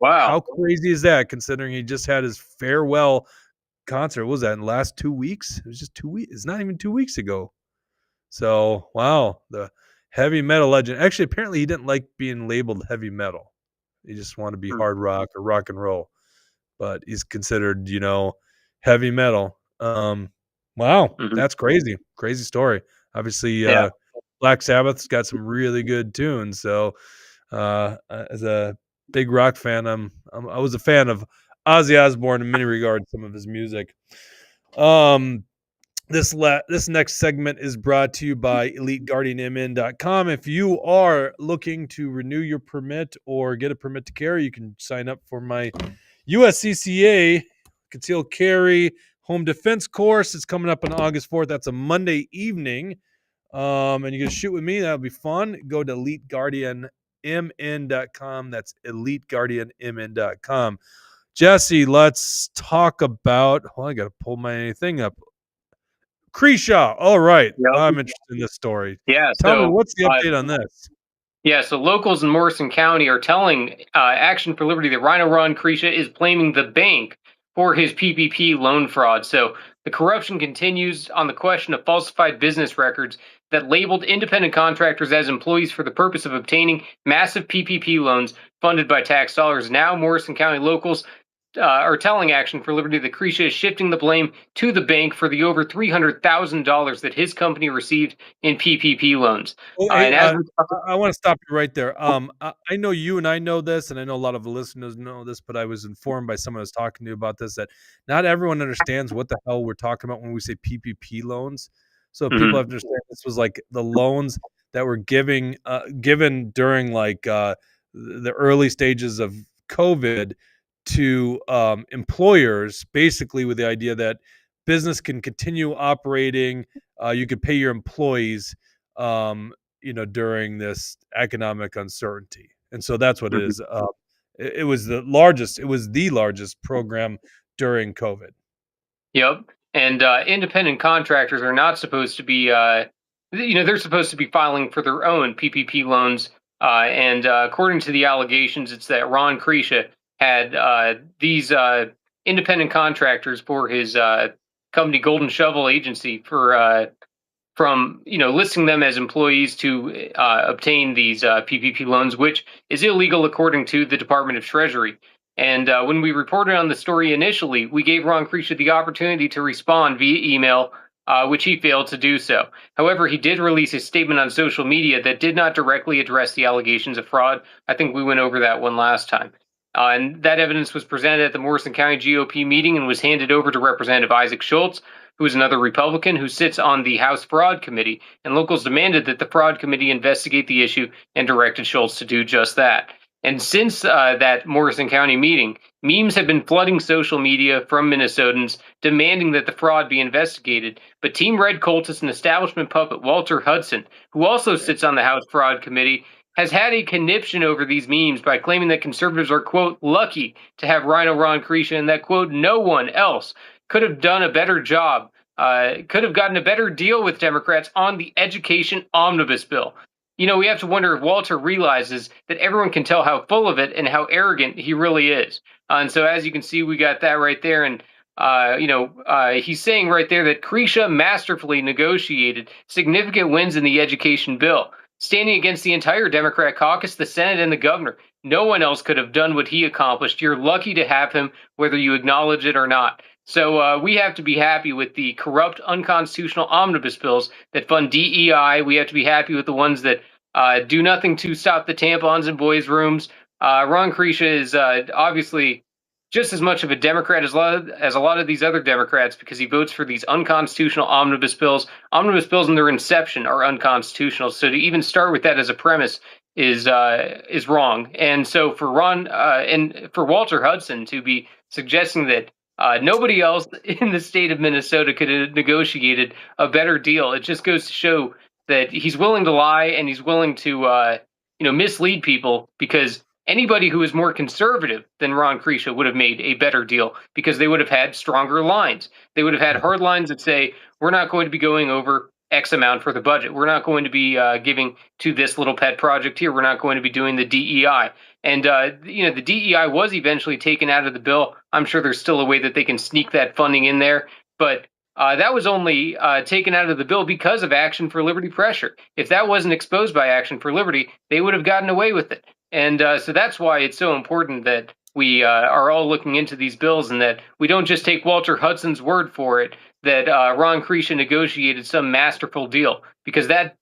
How Wow. crazy is that, considering he just had his farewell concert? What was that, in the last 2 weeks? It was just 2 weeks. It's not even 2 weeks ago. So, wow, the heavy metal legend. Actually, apparently he didn't like being labeled heavy metal. He just wanted to be hard rock or rock and roll. But he's considered, heavy metal. Wow, Mm-hmm. that's crazy. Crazy story. Obviously, Yeah. Black Sabbath's got some really good tunes. So, as a big rock fan, I was a fan of Ozzy Osbourne in many regards, some of his music. This next segment is brought to you by EliteGuardianMN.com. If you are looking to renew your permit or get a permit to carry, you can sign up for my USCCA concealed carry home defense course. It's coming up on August 4th. That's a Monday evening. And you can shoot with me. That'll be fun. Go to EliteGuardianMN.com. That's EliteGuardianMN.com. Jesse, let's talk about. Well, I got to pull my thing up. Kresha. All right. Yep. I'm interested in this story. Yeah. Tell me, what's the update on this? So locals in Morrison County are telling Action for Liberty that Rhino Ron Kresha is blaming the bank for his PPP loan fraud. So the corruption continues on the question of falsified business records that labeled independent contractors as employees for the purpose of obtaining massive PPP loans funded by tax dollars. Now, Morrison County locals are telling Action for Liberty that Kresha is shifting the blame to the bank for the over $300,000 that his company received in PPP loans. Oh, And hey, as I want to stop you right there. I know you and I know this, and I know a lot of the listeners know this, but I was informed by someone I was talking to about this that not everyone understands what the hell we're talking about when we say PPP loans. So people have to understand this was like the loans that were given during the early stages of COVID to employers, basically with the idea that business can continue operating. You could pay your employees, during this economic uncertainty, and so that's what it is. It was the largest. It was the largest program during COVID. Yep. And independent contractors are not supposed to be, they're supposed to be filing for their own PPP loans. And according to the allegations, it's that Ron Kresha had these independent contractors for his company, Golden Shovel Agency, from listing them as employees to obtain these PPP loans, which is illegal according to the Department of Treasury. And when we reported on the story initially, we gave Ron Kresha the opportunity to respond via email, which he failed to do so. However, he did release a statement on social media that did not directly address the allegations of fraud. I think we went over that one last time. And that evidence was presented at the Morrison County GOP meeting and was handed over to Representative Isaac Schultz, who is another Republican who sits on the House Fraud Committee. And locals demanded that the Fraud Committee investigate the issue and directed Schultz to do just that. And since that Morrison County meeting, memes have been flooding social media from Minnesotans demanding that the fraud be investigated. But Team Red cultist and establishment puppet Walter Hudson, who also sits on the House Fraud Committee, has had a conniption over these memes by claiming that conservatives are, quote, lucky to have Rhino Ron Kresha, and that, quote, no one else could have done a better job, could have gotten a better deal with Democrats on the education omnibus bill. We have to wonder if Walter realizes that everyone can tell how full of it and how arrogant he really is. And so, as you can see, we got that right there. And, he's saying right there that Kresha masterfully negotiated significant wins in the education bill. standing against the entire Democrat caucus, the Senate, and the governor. No one else could have done what he accomplished. You're lucky to have him, whether you acknowledge it or not. So we have to be happy with the corrupt, unconstitutional omnibus bills that fund DEI. We have to be happy with the ones that do nothing to stop the tampons in boys' rooms. Ron Kresha is obviously just as much of a Democrat as a lot of these other Democrats, because he votes for these unconstitutional omnibus bills. Omnibus bills in their inception are unconstitutional. So to even start with that as a premise is wrong. And so for Ron and for Walter Hudson to be suggesting that nobody else in the state of Minnesota could have negotiated a better deal, it just goes to show that he's willing to lie, and he's willing to mislead people, because anybody who is more conservative than Ron Kresha would have made a better deal, because they would have had stronger lines. They would have had hard lines that say, we're not going to be going over X amount for the budget. We're not going to be giving to this little pet project here. We're not going to be doing the DEI. And, the DEI was eventually taken out of the bill. I'm sure there's still a way that they can sneak that funding in there. But that was only taken out of the bill because of Action for Liberty pressure. If that wasn't exposed by Action for Liberty, they would have gotten away with it. And so that's why it's so important that we are all looking into these bills, and that we don't just take Walter Hudson's word for it that Ron Kresha negotiated some masterful deal, because that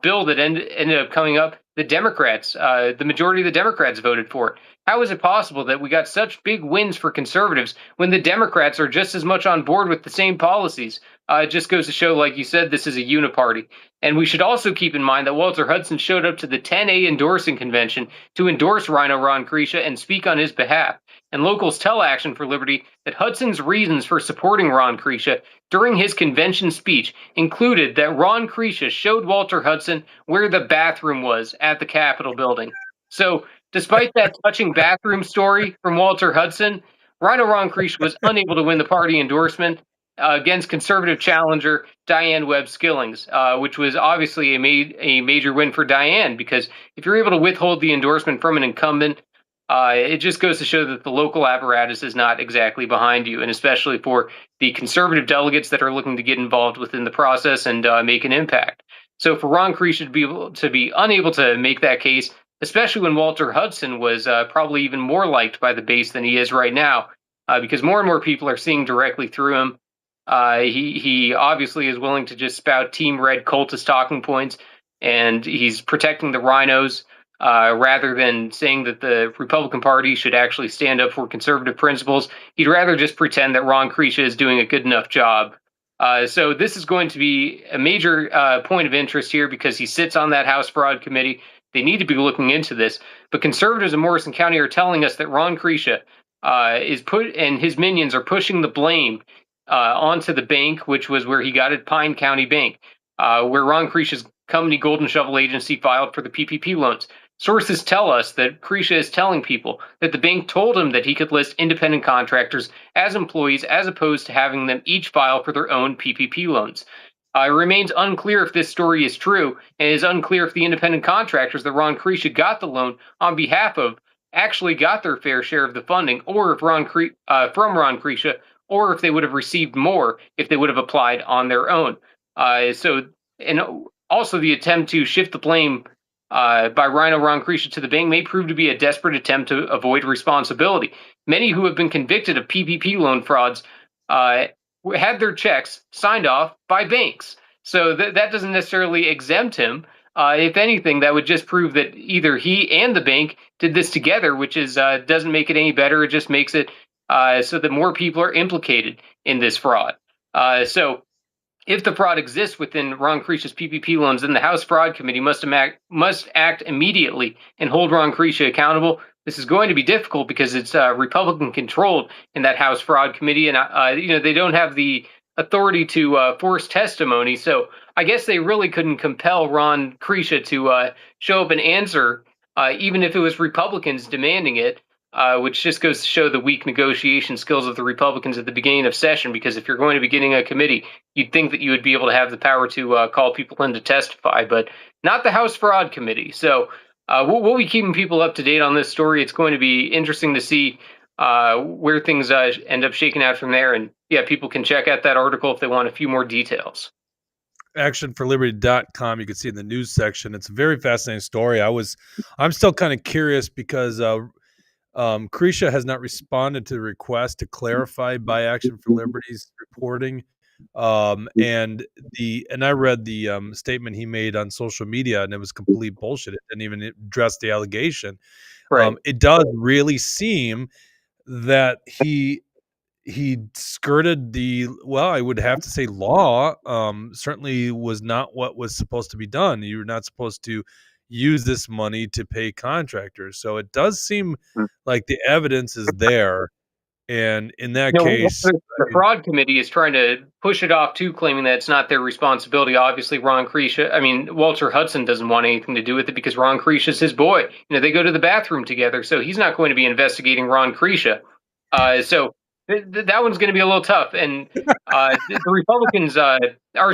bill that ended up coming up, the Democrats, the majority of the Democrats voted for it. How is it possible that we got such big wins for conservatives when the Democrats are just as much on board with the same policies? It just goes to show, like you said, this is a uniparty. And we should also keep in mind that Walter Hudson showed up to the 10A endorsing convention to endorse Rhino Ron Kresha and speak on his behalf. And locals tell Action for Liberty that Hudson's reasons for supporting Ron Kresha during his convention speech included that Ron Kresha showed Walter Hudson where the bathroom was at the Capitol building. So despite that touching bathroom story from Walter Hudson, Rhino Ron Kresha was unable to win the party endorsement against conservative challenger Diane Webb Skillings, which was obviously a major win for Diane, because if you're able to withhold the endorsement from an incumbent, it just goes to show that the local apparatus is not exactly behind you, and especially for the conservative delegates that are looking to get involved within the process and make an impact. So for Ron Kresha to be unable to make that case, especially when Walter Hudson was probably even more liked by the base than he is right now, because more and more people are seeing directly through him. He obviously is willing to just spout Team Red cultist talking points, and he's protecting the rhinos rather than saying that the Republican Party should actually stand up for conservative principles. He'd rather just pretend that Ron Kresha is doing a good enough job. So this is going to be a major point of interest here, because he sits on that House Fraud Committee. They need to be looking into this. But conservatives in Morrison County are telling us that Ron Kresha and his minions are pushing the blame onto the bank, which was where he got at Pine County Bank, where Ron Kresha's company Golden Shovel Agency filed for the PPP loans. Sources tell us that Kresha is telling people that the bank told him that he could list independent contractors as employees, as opposed to having them each file for their own PPP loans. It remains unclear if this story is true, and it is unclear if the independent contractors that Ron Kresha got the loan on behalf of actually got their fair share of the funding, or if from Ron Kresha, or if they would have received more if they would have applied on their own. And also the attempt to shift the blame by Rhino Ron Kresha to the bank may prove to be a desperate attempt to avoid responsibility. Many who have been convicted of PPP loan frauds had their checks signed off by banks. So that doesn't necessarily exempt him. If anything, that would just prove that either he and the bank did this together, which is doesn't make it any better. It just makes it so that more people are implicated in this fraud. So if the fraud exists within Ron Kresha's PPP loans, then the House Fraud Committee must act immediately and hold Ron Kresha accountable. This is going to be difficult because it's Republican controlled in that House Fraud Committee, and they don't have the authority to force testimony. So I guess they really couldn't compel Ron Kresha to show up and answer, even if it was Republicans demanding it. Which just goes to show the weak negotiation skills of the Republicans at the beginning of session, because if you're going to be getting a committee, you'd think that you would be able to have the power to call people in to testify, but not the House Fraud Committee. So we'll be keeping people up to date on this story. It's going to be interesting to see where things end up shaking out from there. And yeah, people can check out that article if they want a few more details. actionforliberty.com. You can see in the news section. It's a very fascinating story. I'm still kind of curious because Kresha has not responded to the request to clarify by Action for Liberty's reporting. And I read the statement he made on social media, and it was complete bullshit. It didn't even address the allegation. Right. It does really seem that he skirted I would have to say law. Certainly was not what was supposed to be done. You were not supposed to use this money to pay contractors. So it does seem like the evidence is there. And in that case, the fraud committee is trying to push it off too, claiming that it's not their responsibility. Obviously, Walter Hudson doesn't want anything to do with it because Ron Kresha is his boy. They go to the bathroom together, so he's not going to be investigating Ron Kresha. So that one's going to be a little tough. And the Republicans are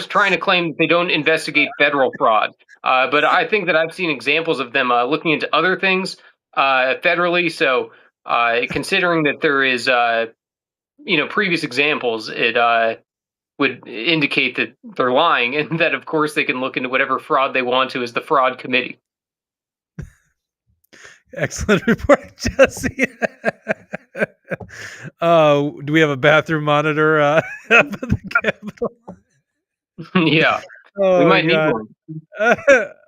trying to claim that they don't investigate federal fraud. But I think that I've seen examples of them looking into other things federally. So considering that there is, previous examples, it would indicate that they're lying, and that, of course, they can look into whatever fraud they want to as the fraud committee. Excellent report, Jesse. Do we have a bathroom monitor up at the Capitol? Yeah, we might need one.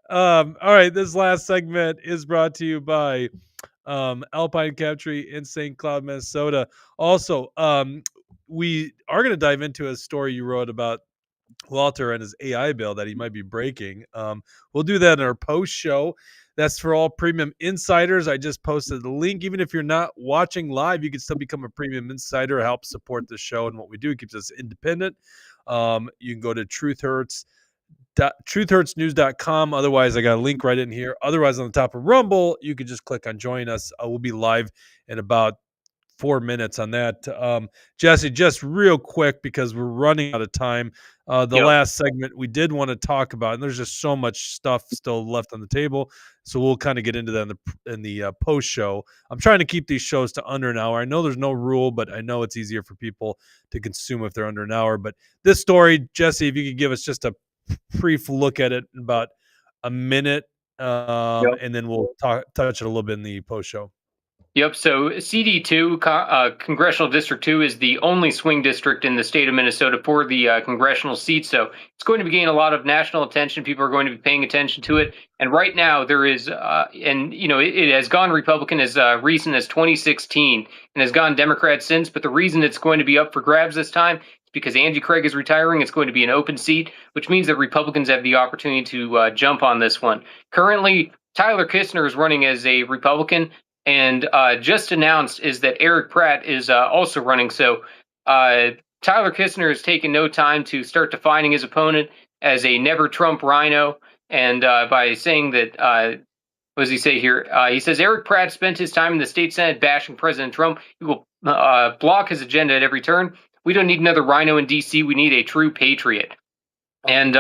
All right, this last segment is brought to you by Alpine Captree in St. Cloud, Minnesota. Also, we are going to dive into a story you wrote about Walter and his AI bill that he might be breaking. We'll do that in our post show. That's for all premium insiders. I just posted the link. Even if you're not watching live, you can still become a premium insider, help support the show and what we do. It keeps us independent. You can go to truthhurtsnews.com. Otherwise, I got a link right in here. Otherwise, on the top of Rumble, you can just click on join us. We'll be live in about 4 minutes on that. Jesse, just real quick, because we're running out of time. Last segment we did want to talk about, and there's just so much stuff still left on the table. So we'll kind of get into that in the post show. I'm trying to keep these shows to under an hour. I know there's no rule, but I know it's easier for people to consume if they're under an hour. But this story, Jesse, if you could give us just a brief look at it in about a minute, and then we'll touch it a little bit in the post show. Yep. So CD2, Congressional District 2, is the only swing district in the state of Minnesota for the congressional seat. So it's going to be gaining a lot of national attention. People are going to be paying attention to it. And right now there is, it has gone Republican as recent as 2016 and has gone Democrat since. But the reason it's going to be up for grabs this time is because Angie Craig is retiring. It's going to be an open seat, which means that Republicans have the opportunity to jump on this one. Currently, Tyler Kistner is running as a Republican. And just announced is that Eric Pratt is also running. So Tyler Kistner has taken no time to start defining his opponent as a never Trump rhino. And by saying that, what does he say here? He says Eric Pratt spent his time in the state Senate bashing President Trump. He will block his agenda at every turn. We don't need another rhino in D.C. We need a true patriot. And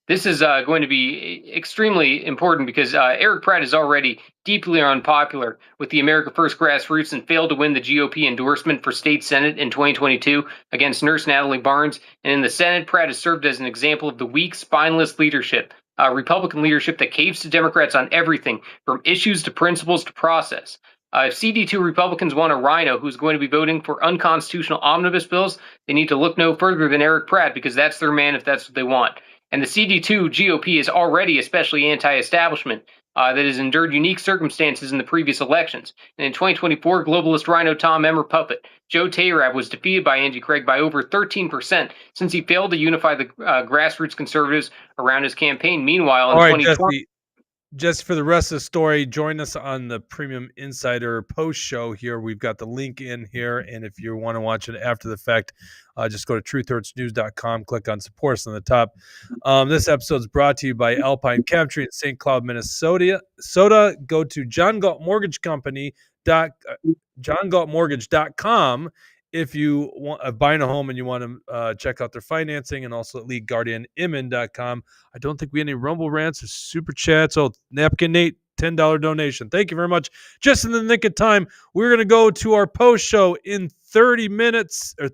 this is going to be extremely important because Eric Pratt is already deeply unpopular with the America First grassroots and failed to win the GOP endorsement for state Senate in 2022 against Nurse Natalie Barnes. And in the Senate, Pratt has served as an example of the weak, spineless leadership, Republican leadership that caves to Democrats on everything from issues to principles to process. If CD2 Republicans want a rhino who's going to be voting for unconstitutional omnibus bills, they need to look no further than Eric Pratt because that's their man if that's what they want. And the CD2 GOP is already especially anti-establishment that has endured unique circumstances in the previous elections. And in 2024, globalist rhino Tom Emmer puppet Joe Tayrab was defeated by Angie Craig by over 13% since he failed to unify the grassroots conservatives around his campaign. Meanwhile, in 2020... Jesse, for the rest of the story, join us on the Premium Insider post show here. We've got the link in here, and if you want to watch it after the fact, just go to truthhurtsnews.com, click on support us on the top. This episode is brought to you by Alpine Captree in St. Cloud, Minnesota. Go to johngaltmortgagecom if you want buying a home and you want to check out their financing, and also at LeeGuardianImmin.com. I don't think we have any Rumble rants or super chats. Oh, Napkin Nate, $10 donation. Thank you very much. Just in the nick of time, we're going to go to our post show in 30 minutes. 30